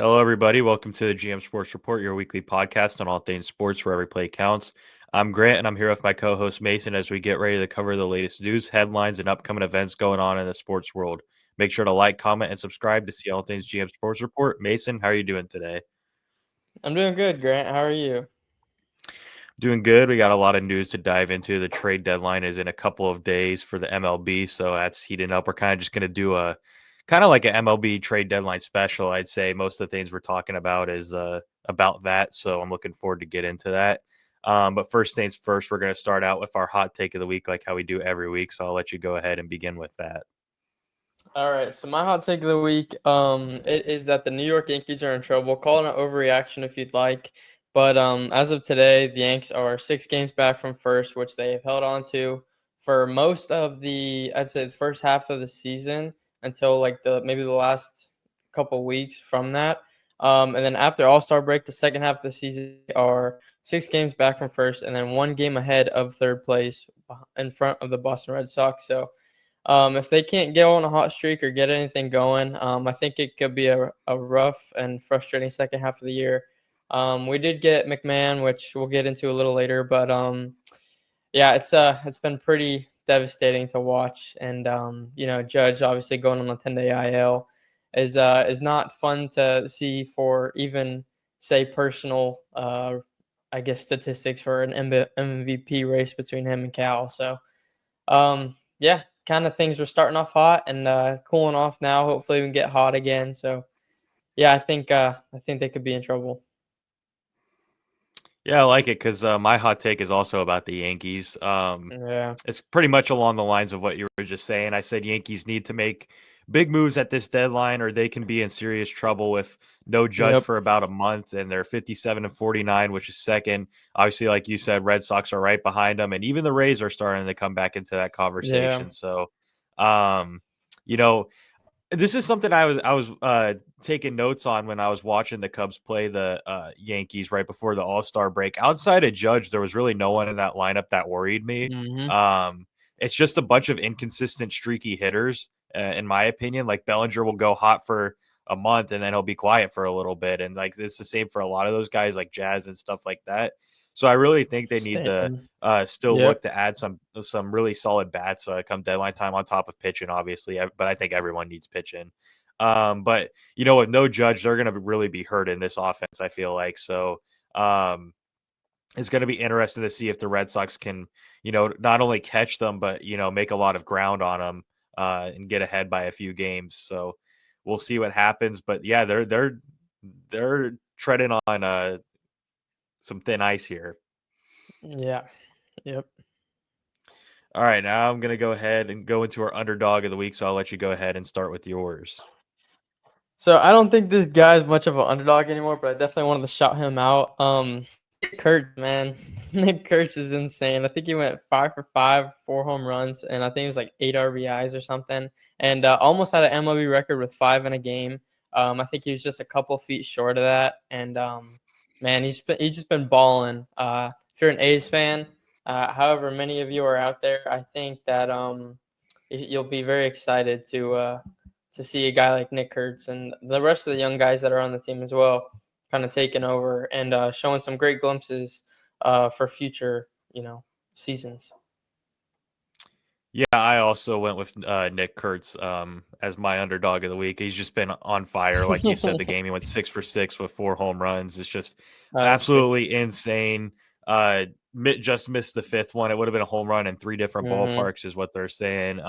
Hello, everybody. Welcome to the GM Sports Report, your weekly podcast on all things sports where every play counts. I'm Grant, and I'm here with my co host Mason as we get ready to cover the latest news, headlines, and upcoming events going on in the sports world. Make sure to like, comment, and subscribe to see all things GM Sports Report. Mason, how are you doing today? I'm doing good, Grant. How are you? Doing good. We got a lot of news to dive into. The trade deadline is in a couple of days for the MLB, so that's heating up. We're kind of just going to do a kind of like an MLB trade deadline special. I'd say most of the things we're talking about is about that, so I'm looking forward to get into that. But first things first, we're going to start out with our hot take of the week, like how we do every week. So I'll let you go ahead and begin with that. All right, so my hot take of the week, it is that the New York Yankees are in trouble. Call it an overreaction if you'd like, but as of today, the Yanks are 6 games back from first, which they have held on to for most of I'd say, the first half of the season until like maybe the last couple weeks from that. And then after All-Star break, the second half of the season are 6 games back from first, and then 1 game ahead of third place in front of the Boston Red Sox. So. If they can't get on a hot streak or get anything going, I think it could be a rough and frustrating second half of the year. We did get McMahon, which we'll get into a little later, but yeah, it's been pretty devastating to watch. And Judge obviously going on the 10-day IL is not fun to see for even say personal I guess statistics for an MVP race between him and Cal. So yeah, kind of things were starting off hot and cooling off now. Hopefully, we can get hot again. So, yeah, I think they could be in trouble. Yeah, I like it because my hot take is also about the Yankees. Yeah. It's pretty much along the lines of what you were just saying. I said Yankees need to make big moves at this deadline, or they can be in serious trouble with no Judge Yep. for about a month, and they're 57 and 49, which is second. Obviously, like you said, Red Sox are right behind them, and even the Rays are starting to come back into that Yeah. conversation. So, um, you know, this is something I was taking notes on when I was watching the Cubs play the Yankees right before the All-Star break. Outside of Judge, there was really no one in that lineup that worried me. Hmm. It's just a bunch of inconsistent, streaky hitters, in my opinion. Like Bellinger will go hot for a month and then he'll be quiet for a little bit, and like it's the same for a lot of those guys, like Jazz and stuff like that. So I really think they need to Stanton. still look Yep. to add some really solid bats come deadline time on top of pitching, obviously. But I think everyone needs pitching. But with no Judge, they're going to really be hurt in this offense, I feel like. So um, it's going to be interesting to see if the Red Sox can, not only catch them, but make a lot of ground on them and get ahead by a few games. So we'll see what happens. But yeah, they're treading on some thin ice here. Yeah. Yep. All right, now I'm going to go ahead and go into our underdog of the week. So I'll let you go ahead and start with yours. So I don't think this guy's much of an underdog anymore, but I definitely wanted to shout him out. Nick Kurtz, man, Nick Kurtz is insane. I think he went 5 for 5, 4 home runs, and I think it was like 8 RBIs or something, and almost had an MLB record with 5 in a game. I think he was just a couple feet short of that, and man, he's just been balling. If you're an A's fan, however many of you are out there, I think that you'll be very excited to see a guy like Nick Kurtz and the rest of the young guys that are on the team as well, kind of taking over and showing some great glimpses for future, seasons. Yeah, I also went with Nick Kurtz as my underdog of the week. He's just been on fire, like you said. The game he went 6 for 6 with 4 home runs. It's just Six. absolutely insane. Just missed the fifth one. It would have been a home run in three different Mm-hmm. ballparks, is what they're saying.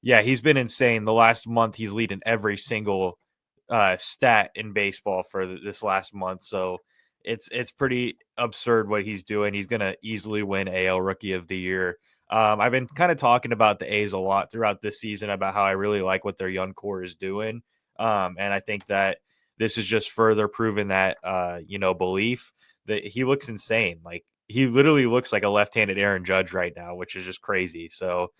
Yeah, he's been insane. The last month, he's leading every single stat in baseball for this last month. So it's pretty absurd what he's doing. He's gonna easily win AL Rookie of the Year. I've been kind of talking about the A's a lot throughout this season about how I really like what their young core is doing, and I think that this is just further proving that belief that he looks insane. Like he literally looks like a left-handed Aaron Judge right now, which is just crazy. So.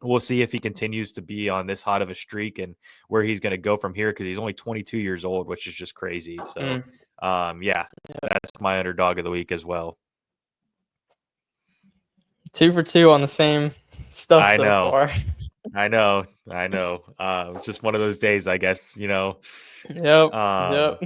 We'll see if he continues to be on this hot of a streak and where he's going to go from here because he's only 22 years old, which is just crazy. So, Mm. yeah, that's my underdog of the week as well. 2 for 2 on the same stuff I so know. far. I know, I know. It's just one of those days, I guess. Yep, Um, yep.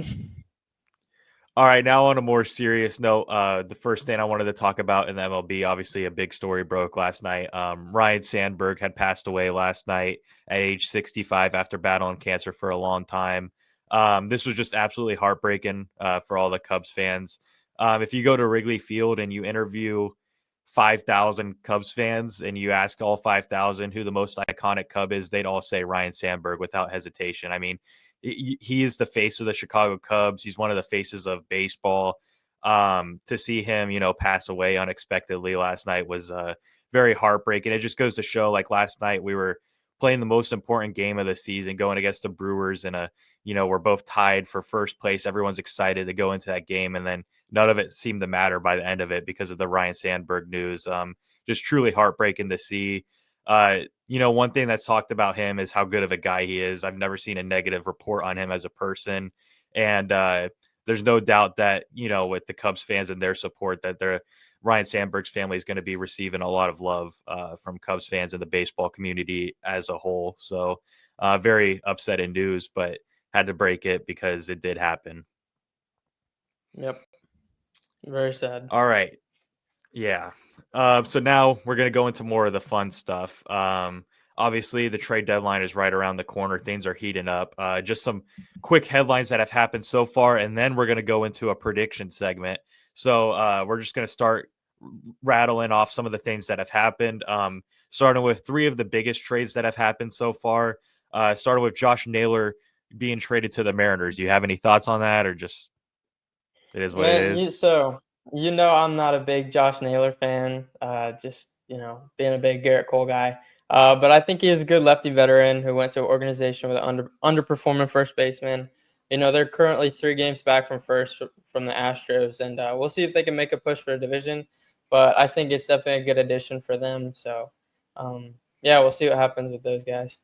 all right, now on a more serious note, the first thing I wanted to talk about in the MLB, obviously a big story broke last night. Ryan Sandberg had passed away last night at age 65 after battling cancer for a long time. This was just absolutely heartbreaking for all the Cubs fans. If you go to Wrigley Field and you interview 5,000 Cubs fans and you ask all 5,000 who the most iconic Cub is, they'd all say Ryan Sandberg without hesitation. I mean, he is the face of the Chicago Cubs. He's one of the faces of baseball. To see him, pass away unexpectedly last night was very heartbreaking. It just goes to show, like last night, we were playing the most important game of the season, going against the Brewers, and we're both tied for first place. Everyone's excited to go into that game, and then none of it seemed to matter by the end of it because of the Ryan Sandberg news. Just truly heartbreaking to see. One thing that's talked about him is how good of a guy he is. I've never seen a negative report on him as a person. And there's no doubt that, with the Cubs fans and their support, that Ryan Sandberg's family is going to be receiving a lot of love from Cubs fans and the baseball community as a whole. So very upsetting news, but had to break it because it did happen. Yep. Very sad. All right. Yeah. So now we're going to go into more of the fun stuff. Obviously, the trade deadline is right around the corner. Things are heating up. Just some quick headlines that have happened so far, and then we're going to go into a prediction segment. So we're just going to start rattling off some of the things that have happened, starting with three of the biggest trades that have happened so far. Starting with Josh Naylor being traded to the Mariners. Do you have any thoughts on that, or just it is what it Man, is? I'm not a big Josh Naylor fan. Just being a big Garrett Cole guy. But I think he is a good lefty veteran who went to an organization with an underperforming first baseman. They're currently 3 games back from first from the Astros, and we'll see if they can make a push for a division. But I think it's definitely a good addition for them. So, yeah, we'll see what happens with those guys.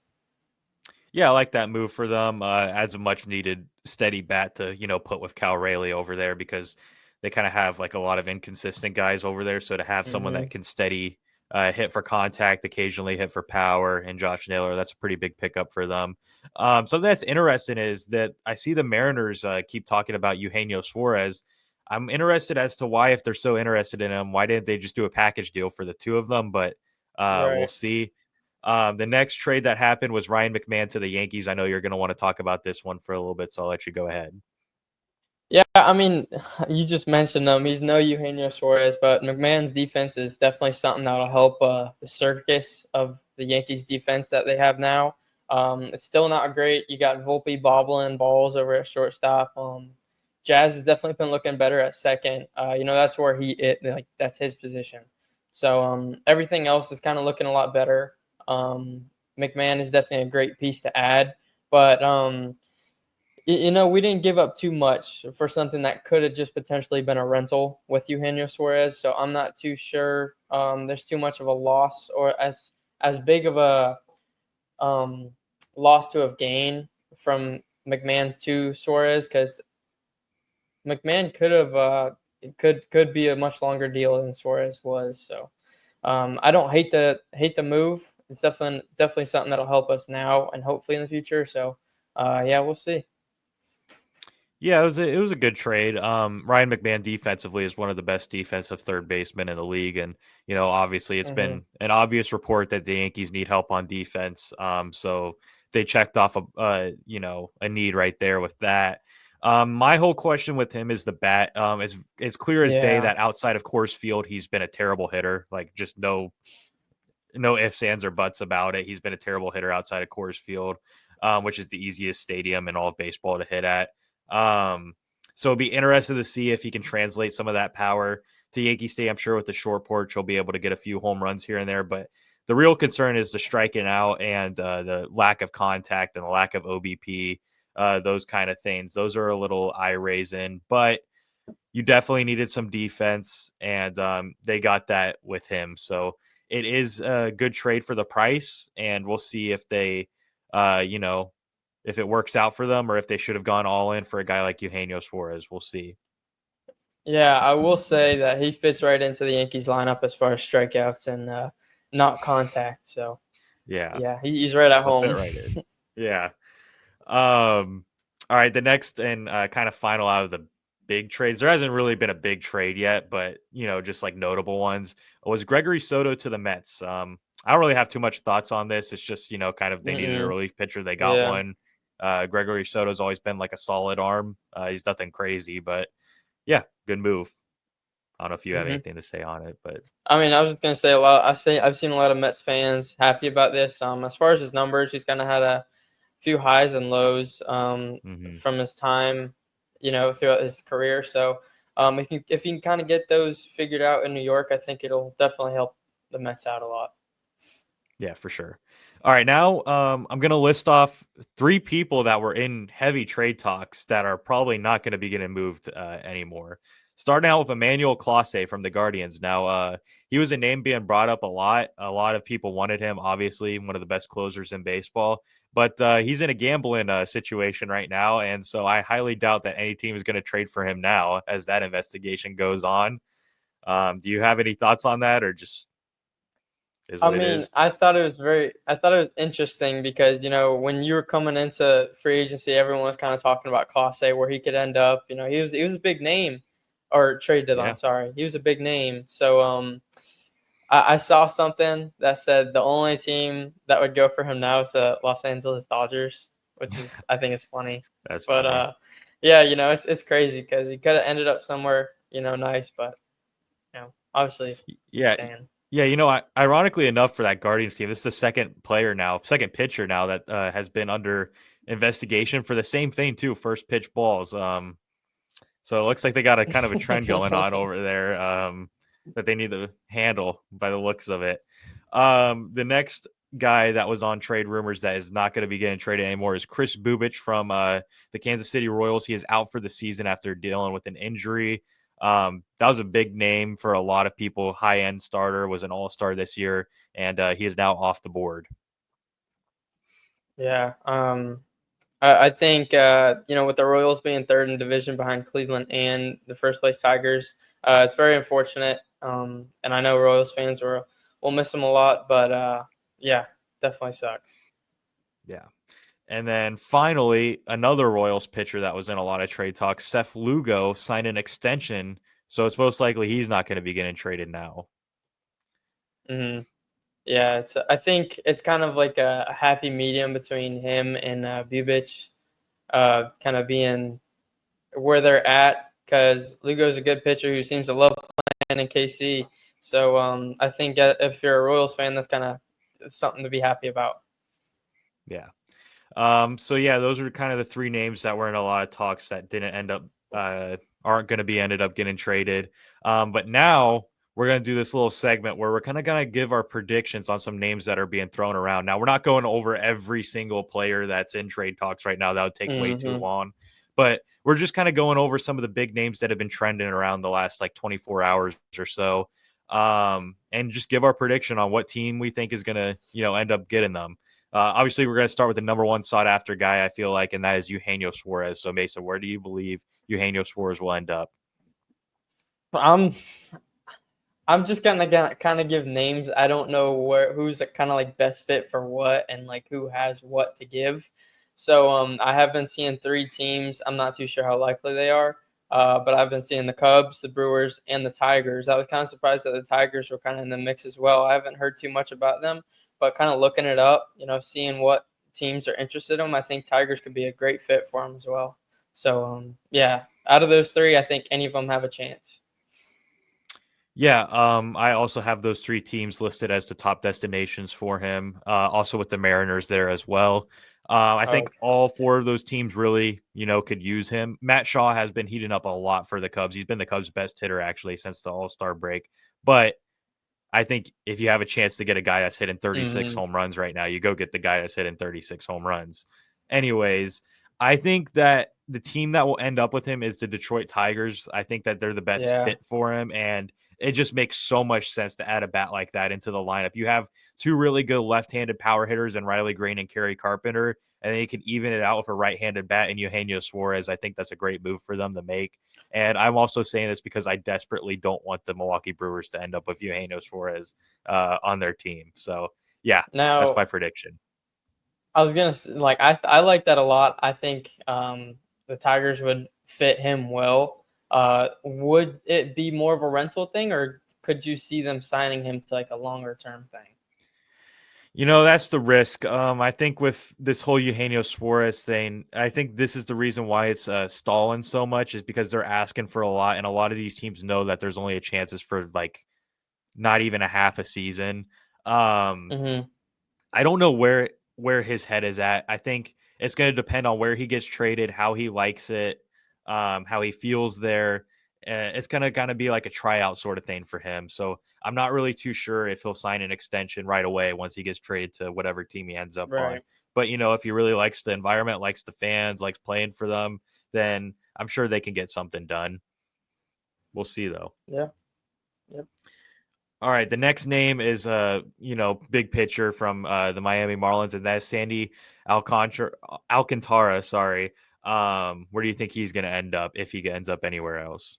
Yeah, I like that move for them. Adds a much needed steady bat to put with Cal Raleigh over there because they kind of have like a lot of inconsistent guys over there. So to have someone that Hmm. can steady hit for contact, occasionally hit for power, and Josh Naylor, that's a pretty big pickup for them. Something that's interesting is that I see the Mariners keep talking about Eugenio Suarez. I'm interested as to why, if they're so interested in him, why didn't they just do a package deal for the two of them? But we'll Right. see. The next trade that happened was Ryan McMahon to the Yankees. I know you're going to want to talk about this one for a little bit, so I'll let you go ahead. Yeah, I mean, you just mentioned them. He's no Eugenio Suarez, but McMahon's defense is definitely something that'll help the circus of the Yankees defense that they have now. It's still not great. You got Volpe bobbling balls over at shortstop. Jazz has definitely been looking better at second. That's where that's his position. So everything else is kind of looking a lot better. McMahon is definitely a great piece to add, but we didn't give up too much for something that could have just potentially been a rental with Eugenio Suarez. So I'm not too sure. There's too much of a loss, or as big of a um, loss to have gained from McMahon to Suarez, because McMahon could have could be a much longer deal than Suarez was. So I don't hate the move. It's definitely something that'll help us now and hopefully in the future. So yeah, we'll see. Yeah, it was a good trade. Ryan McMahon defensively is one of the best defensive third basemen in the league, and obviously it's Hmm. been an obvious report that the Yankees need help on defense. So they checked off a need right there with that. My whole question with him is the bat. It's clear as day Yeah. that outside of Coors Field, he's been a terrible hitter. Like just no ifs, ands, or buts about it. He's been a terrible hitter outside of Coors Field, which is the easiest stadium in all of baseball to hit at. So it'd be interested to see if he can translate some of that power to Yankee Stadium. I'm sure with the short porch, he'll be able to get a few home runs here and there. But the real concern is the striking out and the lack of contact and the lack of OBP, those kind of things. Those are a little eye raising, but you definitely needed some defense, and they got that with him. So it is a good trade for the price, and we'll see if they, if it works out for them or if they should have gone all in for a guy like Eugenio Suarez. We'll see. Yeah, I will say that he fits right into the Yankees lineup as far as strikeouts and not contact. So Yeah, Yeah, he's right at he'll fit home. right in. Yeah. Um, all right, the next and kind of final out of the big trades. There hasn't really been a big trade yet, but just like notable ones was Gregory Soto to the Mets. I don't really have too much thoughts on this. It's just kind of they needed a Mm-mm. relief pitcher, they got Yeah. one. Gregory Soto's always been like a solid arm. He's nothing crazy, but yeah, good move. I don't know if you have hmm anything to say on it, but I mean, I was just gonna say a lot. I've seen a lot of Mets fans happy about this. As far as his numbers, he's kind of had a few highs and lows mhm. from his time, throughout his career. So if you can kind of get those figured out in New York, I think it'll definitely help the Mets out a lot. Yeah, for sure. All right, now I'm going to list off three people that were in heavy trade talks that are probably not going to be getting moved anymore. Starting out with Emmanuel Clase from the Guardians. Now, he was a name being brought up a lot. A lot of people wanted him, obviously, one of the best closers in baseball. But he's in a gambling situation right now. And so I highly doubt that any team is going to trade for him now as that investigation goes on. Do you have any thoughts on that or just is I what it mean, is? I thought it was interesting because, when you were coming into free agency, everyone was kind of talking about Clase, where he could end up. He was a big name, or trade deadline. Yeah. Sorry, he was a big name. So I saw something that said the only team that would go for him now is the Los Angeles Dodgers, which is I think is funny. That's But funny. yeah, it's crazy because he could have ended up somewhere nice, but obviously he's Yeah, staying. yeah. Ironically enough, for that Guardians team, this is the second pitcher now that has been under investigation for the same thing too. First pitch balls. So it looks like they got a kind of a trend going on over there that they need to handle by the looks of it. The next guy that was on trade rumors that is not going to be getting traded anymore is Chris Bubich from the Kansas City Royals. He is out for the season after dealing with an injury. That was a big name for a lot of people. High end starter, was an all star this year, and he is now off the board. Yeah. I think with the Royals being third in division behind Cleveland and the first place Tigers, it's very unfortunate. And I know Royals fans will miss him a lot, but yeah, definitely sucks. Yeah. And then finally, another Royals pitcher that was in a lot of trade talks, Seth Lugo, signed an extension. So it's most likely he's not going to be getting traded now. hmm Yeah, I think it's kind of like a happy medium between him and Bubic, kind of being where they're at because Lugo's a good pitcher who seems to love playing in KC. So I think if you're a Royals fan, that's kind of something to be happy about. Yeah. So yeah, those are kind of the three names that were in a lot of talks that didn't end up aren't going to be ended up getting traded. But now we're going to do this little segment where we're kind of going to give our predictions on some names that are being thrown around. Now we're not going over every single player that's in trade talks right now. That would take way too hmm long. But we're just kind of going over some of the big names that have been trending around the last like 24 hours or so. And just give our prediction on what team we think is going to, end up getting them. Obviously, we're going to start with the number one sought after guy, I feel like, and that is Eugenio Suarez. So, Mason, where do you believe Eugenio Suarez will end up? I'm I'm just gonna kind of give names. I don't know who's kind of like best fit for what and like who has what to give. So I have been seeing three teams. I'm not too sure how likely they are, but I've been seeing the Cubs, the Brewers, and the Tigers. I was kind of surprised that the Tigers were kind of in the mix as well. I haven't heard too much about them, but kind of looking it up, seeing what teams are interested in them, I think Tigers could be a great fit for them as well. So yeah, out of those three, I think any of them have a chance. Yeah, I also have those three teams listed as the top destinations for him. Also with the Mariners there as well. I think Okay. all four of those teams really, could use him. Matt Shaw has been heating up a lot for the Cubs. He's been the Cubs' best hitter actually since the All Star break. But I think if you have a chance to get a guy that's hitting 36 hmm home runs right now, you go get the guy that's hitting 36 home runs. Anyways, I think that the team that will end up with him is the Detroit Tigers. I think that they're the best Yeah. fit for him. And it just makes so much sense to add a bat like that into the lineup. You have two really good left-handed power hitters in Riley Green and Kerry Carpenter, and then you can even it out with a right-handed bat in Eugenio Suarez. I think that's a great move for them to make. And I'm also saying this because I desperately don't want the Milwaukee Brewers to end up with Eugenio Suarez on their team. So Yeah, that's Now, my prediction. I was gonna like I like that a lot. I think the Tigers would fit him well. Would it be more of a rental thing, or could you see them signing him to like a longer term thing? That's the risk. I think with this whole Eugenio Suarez thing, I think this is the reason why it's stalling so much is because they're asking for a lot, and a lot of these teams know that there's only a chances for like not even a half a season. Um, Hmm. I don't know where his head is at. I think it's going to depend on where he gets traded, how he likes it, how he feels there. It's going to kind of be like a tryout sort of thing for him. So I'm not really too sure if he'll sign an extension right away once he gets traded to whatever team he ends up on. Right. But if he really likes the environment, likes the fans, likes playing for them, then I'm sure they can get something done. We'll see though. Yeah. Yep. All right, the next name is big pitcher from the Miami Marlins, and that's Sandy Alcantara. Sorry, where do you think he's going to end up if he ends up anywhere else?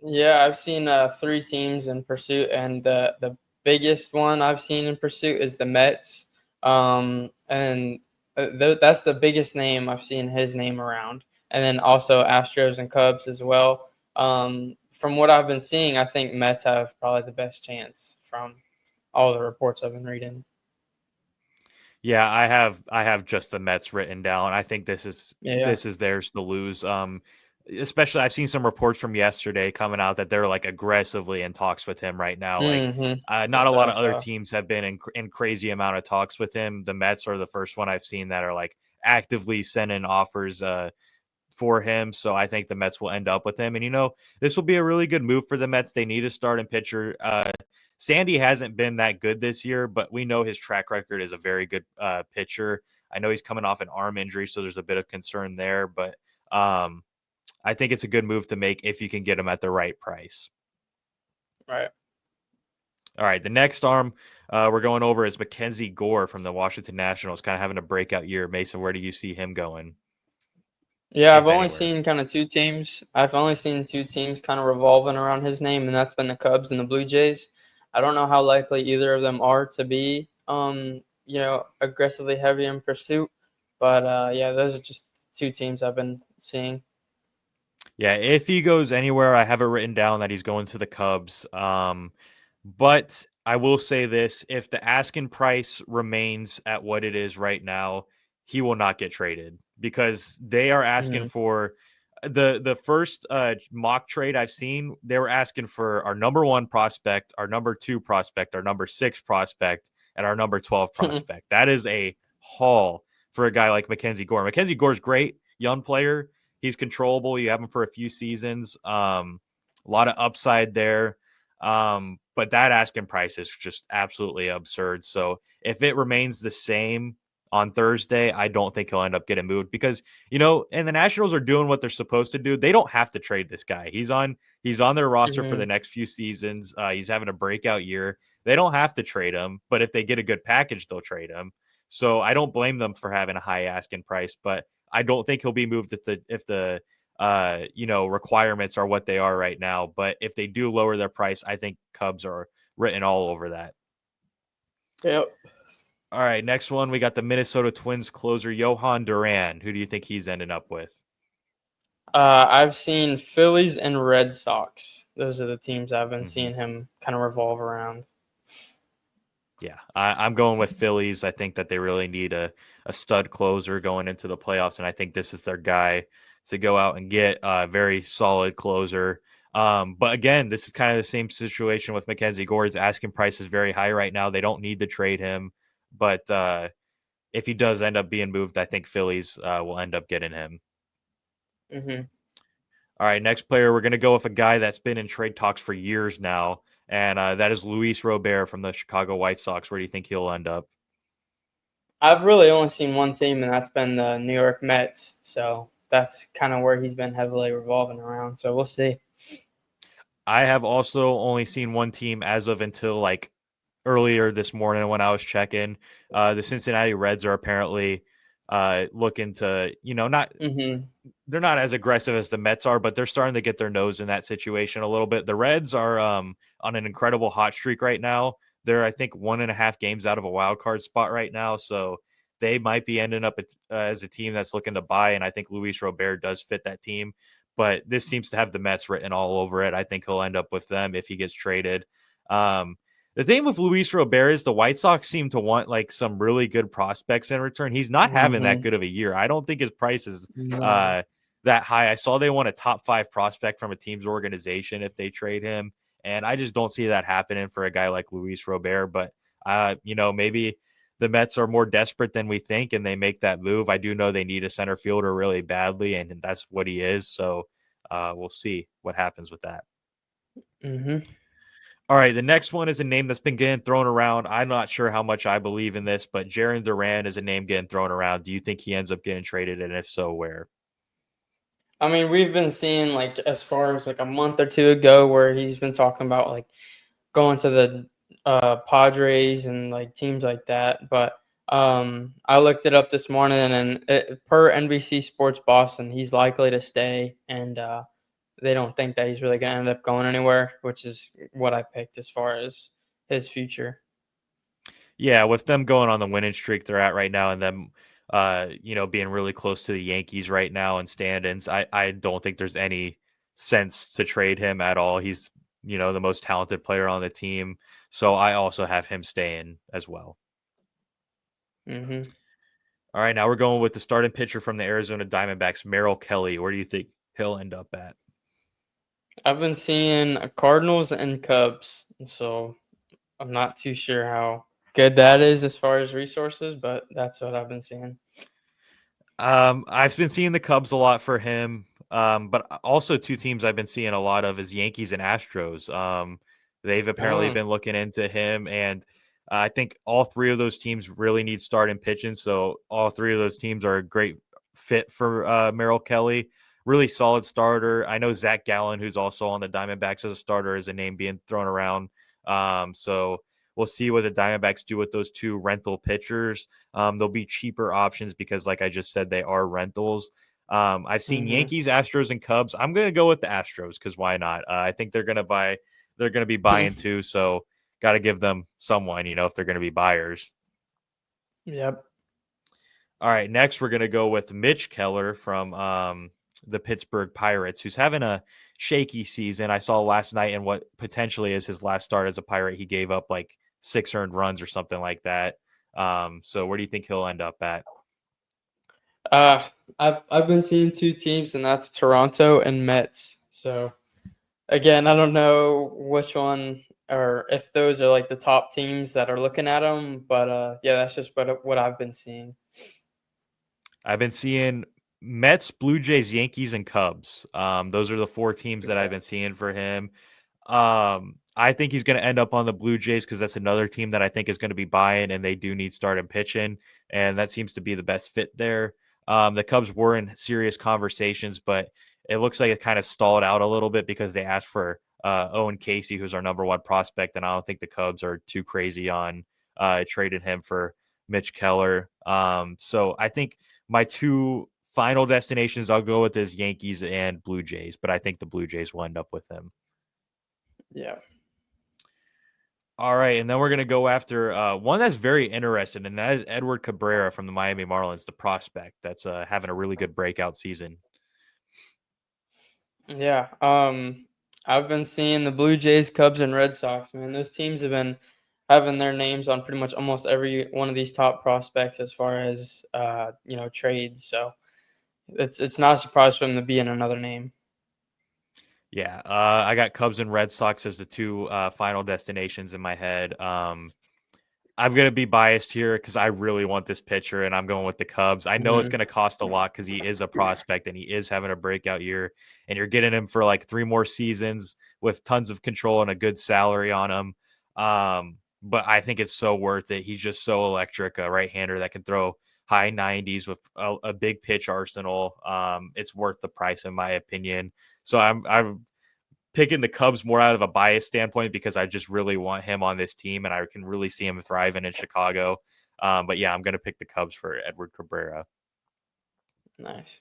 Yeah, I've seen three teams in pursuit, and the biggest one I've seen in pursuit is the Mets. And that's the biggest name I've seen his name around, and then also Astros and Cubs as well. From what I've been seeing, I think Mets have probably the best chance from all the reports I've been reading. Yeah, I have just the Mets written down. I think this is Yeah. theirs to lose. Especially I've seen some reports from yesterday coming out that they're like aggressively in talks with him right now. Like, Mm-hmm. not That's a what lot I of other saw. teams have been in crazy amount of talks with him. The Mets are the first one I've seen that are like actively sending offers for him. So I think the Mets will end up with him. And this will be a really good move for the Mets. They need a starting pitcher. Sandy hasn't been that good this year, but we know his track record is a very good pitcher. I know he's coming off an arm injury, so there's a bit of concern there. But I think it's a good move to make if you can get him at the right price. Right. All right, the next arm we're going over is Mackenzie Gore from the Washington Nationals, kind of having a breakout year. Mason, where do you see him going, Yeah, I've if only anywhere? seen kind of two teams. I've only seen two teams kind of revolving around his name, and that's been the Cubs and the Blue Jays. I don't know how likely either of them are to be, aggressively heavy in pursuit. But yeah, those are just two teams I've been seeing. Yeah, if he goes anywhere, I have it written down that he's going to the Cubs. But I will say this: if the asking price remains at what it is right now, he will not get traded because they are asking Hmm. for the first mock trade I've seen. They were asking for our number one prospect, our number two prospect, our number six prospect, and our number 12 prospect. That is a haul for a guy like Mackenzie Gore. Mackenzie Gore's great, young player. He's controllable. You have him for a few seasons. A lot of upside there. But that asking price is just absolutely absurd. So if it remains the same on Thursday, I don't think he'll end up getting moved because and the Nationals are doing what they're supposed to do. They don't have to trade this guy. He's on their roster for the Hmm. next few seasons. He's having a breakout year. They don't have to trade him, but if they get a good package, they'll trade him. So I don't blame them for having a high asking price, but I don't think he'll be moved if the requirements are what they are right now. But if they do lower their price, I think Cubs are written all over that. Yep. All right, next one we got the Minnesota Twins closer Johan Duran. Who do you think he's ending up with? I've seen Phillies and Red Sox. Those are the teams I've been Hmm. seeing him kind of revolve around. Yeah, I'm going with Phillies. I think that they really need a stud closer going into the playoffs, and I think this is their guy to go out and get a very solid closer. But again, this is kind of the same situation with Mackenzie Gore. His asking price is very high right now. They don't need to trade him, but if he does end up being moved, I think Phillies will end up getting him. Hmm. All right, next player, we're going to go with a guy that's been in trade talks for years now, and that is Luis Robert from the Chicago White Sox. Where do you think he'll end up? I've really only seen one team, and that's been the New York Mets. So that's kind of where he's been heavily revolving around. So we'll see. I have also only seen one team as of until like earlier this morning when I was checking. The Cincinnati Reds are apparently looking to, not Hmm. they're not as aggressive as the Mets are, but they're starting to get their nose in that situation a little bit. The Reds are on an incredible hot streak right now. they're I think 1.5 games out of a wild card spot right now, so they might be ending up as a team that's looking to buy. And I think Luis Robert does fit that team, but this seems to have the Mets written all over it. I think he'll end up with them if he gets traded. Um, the thing with Luis Robert is the White Sox seem to want like some really good prospects in return. He's not having that Mm-hmm. good of a year. I don't think his price is No. uh, that high. I saw they want a top 5 prospect from a team's organization if they trade him, and I just don't see that happening for a guy like Luis Robert. But maybe the Mets are more desperate than we think, and they make that move. I do know they need a center fielder really badly, and that's what he is. So we'll see what happens with that. Mm-hmm. All right, the next one is a name that's been getting thrown around. I'm not sure how much I believe in this, but Jarren Duran is a name getting thrown around. Do you think he ends up getting traded, and if so, where? I mean, we've been seeing like as far as like a month or two ago where he's been talking about like going to the Padres and like teams like that. But I looked it up this morning, and per NBC Sports Boston, he's likely to stay, and they don't think that he's really going to end up going anywhere, which is what I picked as far as his future. Yeah, with them going on the winning streak they're at right now, and them, being really close to the Yankees right now in standings, I don't think there's any sense to trade him at all. He's, the most talented player on the team, so I also have him staying as well. Hmm. All right, now we're going with the starting pitcher from the Arizona Diamondbacks, Merrill Kelly. Where do you think he'll end up at? I've been seeing Cardinals and Cubs, so I'm not too sure how good that is as far as resources, but that's what I've been seeing. I've been seeing the Cubs a lot for him, but also two teams I've been seeing a lot of is Yankees and Astros. They've apparently Oh. been looking into him, and I think all three of those teams really need starting pitching. So all three of those teams are a great fit for Merrill Kelly. Really solid starter. I know Zach Gallen, who's also on the Diamondbacks as a starter, is a name being thrown around. So we'll see what the Diamondbacks do with those two rental pitchers. They'll be cheaper options because, like I just said, they are rentals. I've seen Hmm. Yankees, Astros, and Cubs. I'm going to go with the Astros because why not? I think they're going to buy. They're going to be buying too, so got to give them someone, if they're going to be buyers. Yep. All right, next we're going to go with Mitch Keller from the Pittsburgh Pirates, who's having a shaky season. I saw last night in what potentially is his last start as a Pirate, he gave up like 6 earned runs or something like that. So where do you think he'll end up at? Uh, I've been seeing two teams, and that's Toronto and Mets. So again, I don't know which one or if those are like the top teams that are looking at them, but yeah, that's just what I've been seeing. I've been seeing Mets, Blue Jays, Yankees, and Cubs. Those are the 4 teams that I've Okay. been seeing for him. I think he's going to end up on the Blue Jays because that's another team that I think is going to be buying, and they do need starting pitching, and that seems to be the best fit there. The Cubs were in serious conversations, but it looks like it kind of stalled out a little bit because they asked for Owen Casey, who's our number 1 prospect, and I don't think the Cubs are too crazy on trading him for Mitch Keller. So I think my 2 final destinations I'll go with is Yankees and Blue Jays, but I think the Blue Jays will end up with him. Yeah. All right, and then we're gonna go after one that's very interesting, and that is Edward Cabrera from the Miami Marlins, the prospect that's having a really good breakout season. Yeah. I've been seeing the Blue Jays, Cubs, and Red Sox. Man, those teams have been having their names on pretty much almost every one of these top prospects as far as trades. So it's not a surprise for them to be in another name. Yeah, I got Cubs and Red Sox as the 2 final destinations in my head. I'm going to be biased here because I really want this pitcher, and I'm going with the Cubs. I know it's Hmm. going to cost a lot because he is a prospect and he is having a breakout year, and you're getting him for like 3 more seasons with tons of control and a good salary on him. But I think it's so worth it. He's just so electric, a right-hander that can throw high 90s with a big pitch arsenal. It's worth the price, in my opinion. So I'm picking the Cubs more out of a bias standpoint because I just really want him on this team and I can really see him thriving in Chicago. But yeah, I'm going to pick the Cubs for Edward Cabrera. Nice.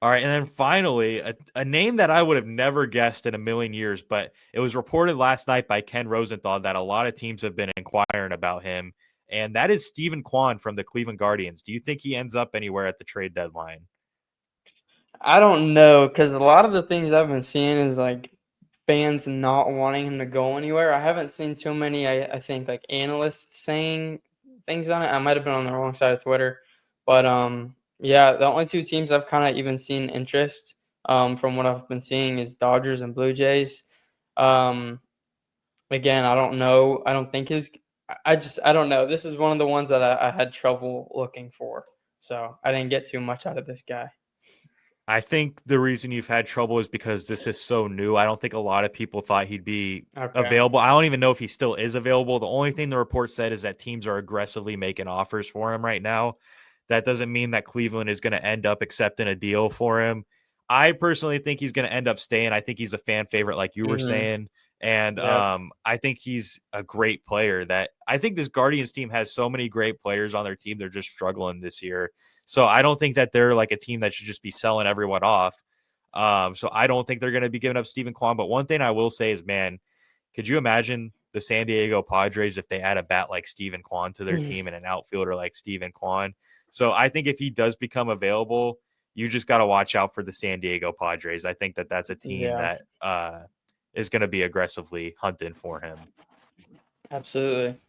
All right, and then finally, a name that I would have never guessed in a million years, but it was reported last night by Ken Rosenthal that a lot of teams have been inquiring about him, and that is Stephen Kwan from the Cleveland Guardians. Do you think he ends up anywhere at the trade deadline? I don't know because a lot of the things I've been seeing is like fans not wanting him to go anywhere. I haven't seen too many, I think, like analysts saying things on it. I might have been on the wrong side of Twitter, but yeah, the only two teams I've kind of even seen interest from what I've been seeing is Dodgers and Blue Jays. Um, again, I don't know. I don't think his. I don't know. This is one of the ones that I had trouble looking for, so I didn't get too much out of this guy. I think the reason you've had trouble is because this is so new. I don't think a lot of people thought he'd be Okay. available. I don't even know if he still is available. The only thing the report said is that teams are aggressively making offers for him right now. That doesn't mean that Cleveland is going to end up accepting a deal for him. I personally think he's going to end up staying. I think he's a fan favorite, like you were Mhm. saying. And Yep. I think he's a great player. That I think this Guardians team has so many great players on their team. They're just struggling this year. So I don't think that they're like a team that should just be selling everyone off. So I don't think they're going to be giving up Stephen Kwan. But one thing I will say is, man, could you imagine the San Diego Padres if they add a bat like Stephen Kwan to their team and an outfielder like Stephen Kwan? So I think if he does become available, you just got to watch out for the San Diego Padres. I think that that's a team Yeah, that is going to be aggressively hunting for him. absolutely.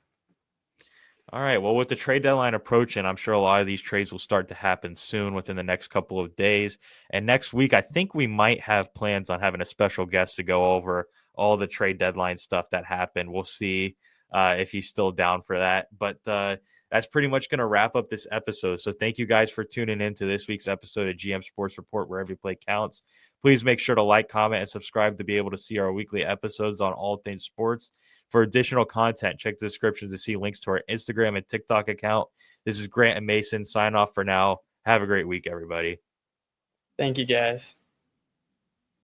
All right. Well, with the trade deadline approaching, I'm sure a lot of these trades will start to happen soon within the next couple of days. And next week, I think we might have plans on having a special guest to go over all the trade deadline stuff that happened. We'll see if he's still down for that. But that's pretty much going to wrap up this episode. So thank you guys for tuning in to this week's episode of GM Sports Report, where every play counts. Please make sure to like, comment, and subscribe to be able to see our weekly episodes on all things sports. For additional content, check the description to see links to our Instagram and TikTok account. This is Grant and Mason. Sign off for now. Have a great week, everybody. Thank you, guys.